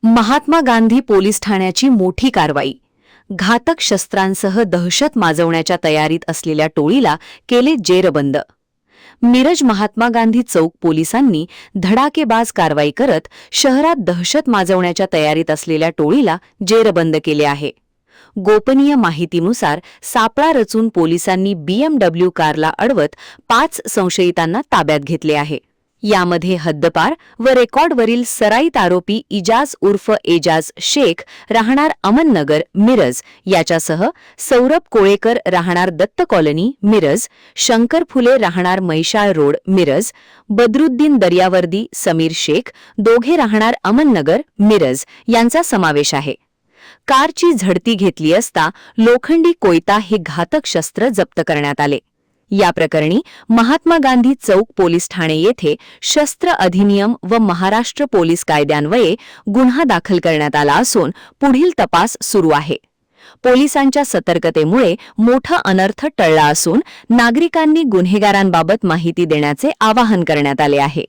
Mahatma Gandhi police ठाण्याची मोठी कारवाई. घातक शस्त्रांसह दहशत माजवण्याच्या तयारीत असलेल्या टोळीला केले जेरबंद. मिरज महात्मा गांधी चौक पोलिसांनी धडाकेबाज कारवाई करत शहरात दहशत माजवण्याच्या तयारीत असलेल्या टोळीला जेरबंद केले आहे. गोपनीय माहितीनुसार सापळा रचून पोलिसांनी BMW कारला अडवत 5 संशयितांना ताब्यात घेतले आहे. यामध्ये हद्दपार व रेकॉर्डवरील सराईत आरोपी इजाज उर्फ एजाज शेख राहणार अमननगर मिरज याच्यासह सौरभ कोळेकर राहणार दत्त कॉलनी मिरज, शंकर फुले राहणार मैशाळ रोड मिरज, बदरुद्दीन दर्यावर्दी समीर शेख दोघे राहणार अमननगर मिरज यांचा समावेश आहे. कारची झडती घेतली असता लोखंडी कोयता हे घातक शस्त्र जप्त करण्यात आले. या प्रकरणी महात्मा गांधी चौक पोलीस ठाणे येथे शस्त्र अधिनियम व महाराष्ट्र पोलीस कायद्यान्वये गुन्हा दाखल करण्यात आला असून पुढील तपास सुरू आहे. पोलिसांच्या सतर्कतेमुळे मोठा अनर्थ टळला असून नागरिकांनी गुन्हेगारांबाबत माहिती देण्याचे आवाहन करण्यात आले आहे.